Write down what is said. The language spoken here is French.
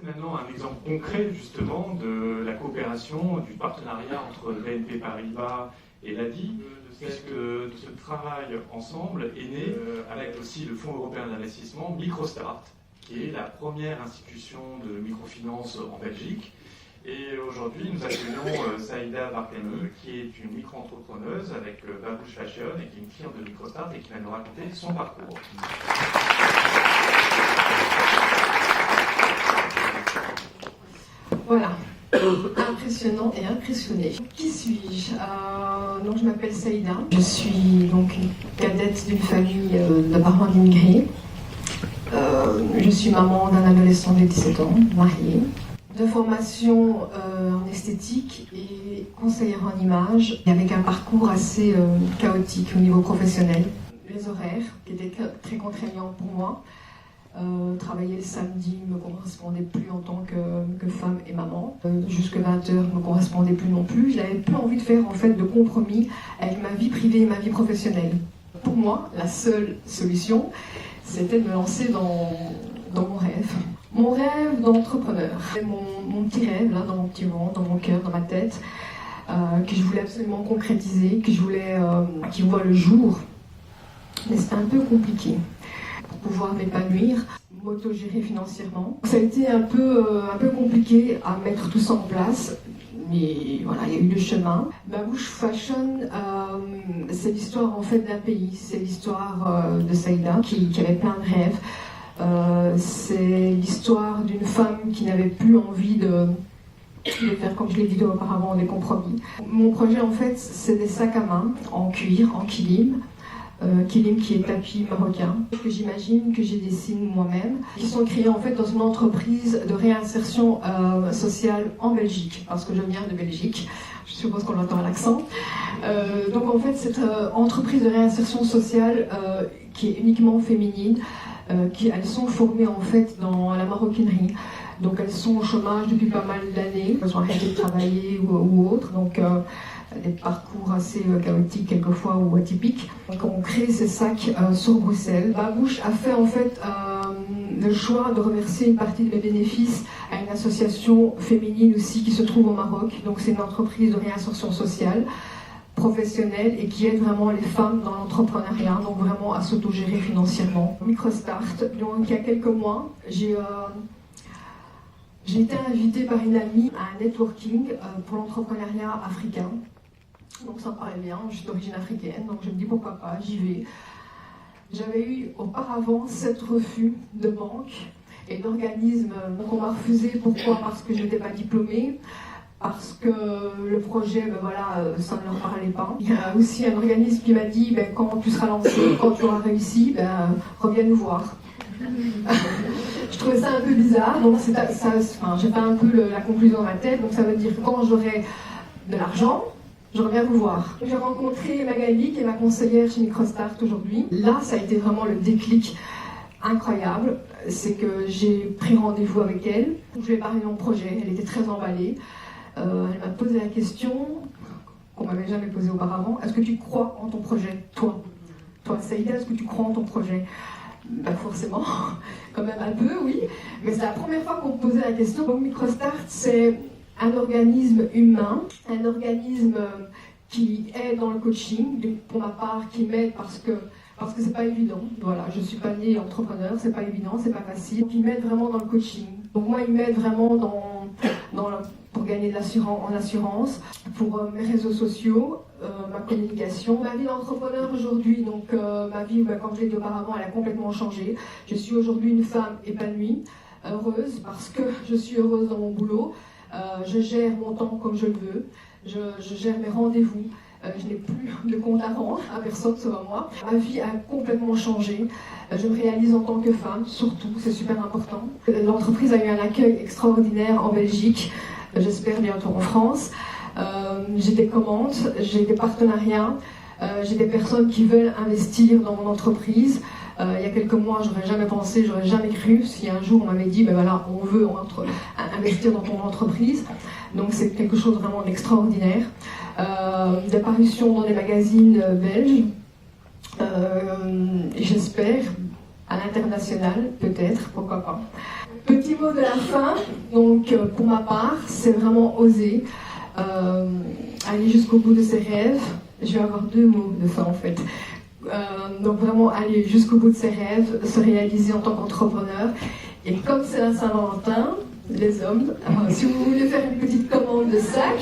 Maintenant, un exemple concret justement de la coopération, du partenariat entre BNP Paribas et l'ADI, puisque de ce travail ensemble est né avec aussi le Fonds européen d'investissement Microstart, qui est la première institution de microfinance en Belgique. Et aujourd'hui, nous accueillons Saïda Barkani, qui est une micro-entrepreneuse avec Babouche Fashion et qui est une cliente de Microstart et qui va nous raconter son parcours. Voilà, impressionnant et impressionné. Qui suis-je? Donc je m'appelle Saïda. Je suis donc une cadette d'une famille de parents immigrés. Je suis maman d'un adolescent de 17 ans, mariée. De formation en esthétique et conseillère en images, avec un parcours assez chaotique au niveau professionnel. Les horaires qui étaient très contraignants pour moi. Travailler le samedi ne me correspondait plus en tant que femme et maman. Jusque 20h ne me correspondait plus non plus. Je n'avais plus envie de faire en fait de compromis avec ma vie privée et ma vie professionnelle. Pour moi, la seule solution, c'était de me lancer dans mon rêve. Mon rêve d'entrepreneur. C'est mon petit rêve, là, dans mon petit ventre, dans mon cœur, dans ma tête, que je voulais absolument concrétiser, que je voulais qu'il voit le jour. Mais c'était un peu compliqué. Pour pouvoir m'épanouir, m'autogérer financièrement. Ça a été un peu compliqué à mettre tout ça en place. Mais voilà, il y a eu le chemin. Babouche Fashion, c'est l'histoire en fait d'un pays. C'est l'histoire de Saïda qui avait plein de rêves. C'est l'histoire d'une femme qui n'avait plus envie de faire, comme je l'ai dit auparavant, des compromis. Mon projet en fait, c'est des sacs à main en cuir, en kilim. Kilim qui est tapis marocain, que j'imagine, que j'ai dessiné moi-même, qui sont créés en fait dans une entreprise de réinsertion sociale en Belgique, parce que je viens de Belgique, je suppose qu'on l'entend à l'accent. Donc en fait cette entreprise de réinsertion sociale qui est uniquement féminine, elles sont formées en fait dans la maroquinerie. Donc elles sont au chômage depuis pas mal d'années, elles ont arrêté de travailler ou autre, donc des parcours assez chaotiques quelquefois ou atypiques. Donc on crée ces sacs sur Bruxelles. Babouche a fait en fait le choix de reverser une partie de mes bénéfices à une association féminine aussi qui se trouve au Maroc. Donc c'est une entreprise de réinsertion sociale professionnelle et qui aide vraiment les femmes dans l'entrepreneuriat, donc vraiment à s'autogérer financièrement. Microstart, donc il y a quelques mois, j'ai été invitée par une amie à un networking pour l'entrepreneuriat africain. Donc ça me parlait bien, je suis d'origine africaine, donc je me dis pourquoi pas, j'y vais. J'avais eu auparavant 7 refus de banques et d'organismes qu'on m'a refusé. Pourquoi? Parce que je n'étais pas diplômée, parce que le projet, ça ne leur parlait pas. Il y a aussi un organisme qui m'a dit, quand tu seras lancé, quand tu auras réussi, reviens nous voir. Je trouvais ça un peu bizarre, donc j'ai fait un peu la conclusion dans ma tête, donc ça veut dire que quand j'aurai de l'argent, je reviens vous voir. J'ai rencontré Magali, qui est ma conseillère chez Microstart aujourd'hui. Là, ça a été vraiment le déclic incroyable. C'est que j'ai pris rendez-vous avec elle. Je lui ai parlé de mon projet. Elle était très emballée. Elle m'a posé la question qu'on m'avait jamais posée auparavant. Est-ce que tu crois en ton projet, toi, Saïda, est-ce que tu crois en ton projet? Forcément, quand même un peu, oui. Mais c'est la première fois qu'on me posait la question. Donc Microstart, c'est un organisme humain, un organisme qui aide dans le coaching, pour ma part, qui m'aide parce que c'est pas évident. Voilà, je suis pas née entrepreneur, c'est pas évident, c'est pas facile. Qui m'aide vraiment dans le coaching. Donc moi, il m'aide vraiment pour gagner en assurance, pour mes réseaux sociaux, ma communication. Ma vie d'entrepreneur aujourd'hui, donc ma vie, comme je l'ai dit auparavant, elle a complètement changé. Je suis aujourd'hui une femme épanouie, heureuse, parce que je suis heureuse dans mon boulot. Je gère mon temps comme je le veux, je gère mes rendez-vous, je n'ai plus de compte à rendre à personne sauf à moi. Ma vie a complètement changé, je me réalise en tant que femme, surtout, c'est super important. L'entreprise a eu un accueil extraordinaire en Belgique, j'espère bientôt en France. J'ai des commandes, j'ai des partenariats, j'ai des personnes qui veulent investir dans mon entreprise. Il y a quelques mois, j'aurais jamais pensé, j'aurais jamais cru si un jour on m'avait dit, on veut investir dans ton entreprise. Donc c'est quelque chose vraiment d'extraordinaire. Des parutions dans des magazines belges, j'espère, à l'international peut-être, pourquoi pas. petit mot de la fin. Donc, pour ma part, c'est vraiment oser aller jusqu'au bout de ses rêves. Je vais avoir 2 mots de fin en fait. Donc vraiment aller jusqu'au bout de ses rêves, se réaliser en tant qu'entrepreneur. Et comme c'est la Saint-Valentin, les hommes, si vous voulez faire une petite commande de sac,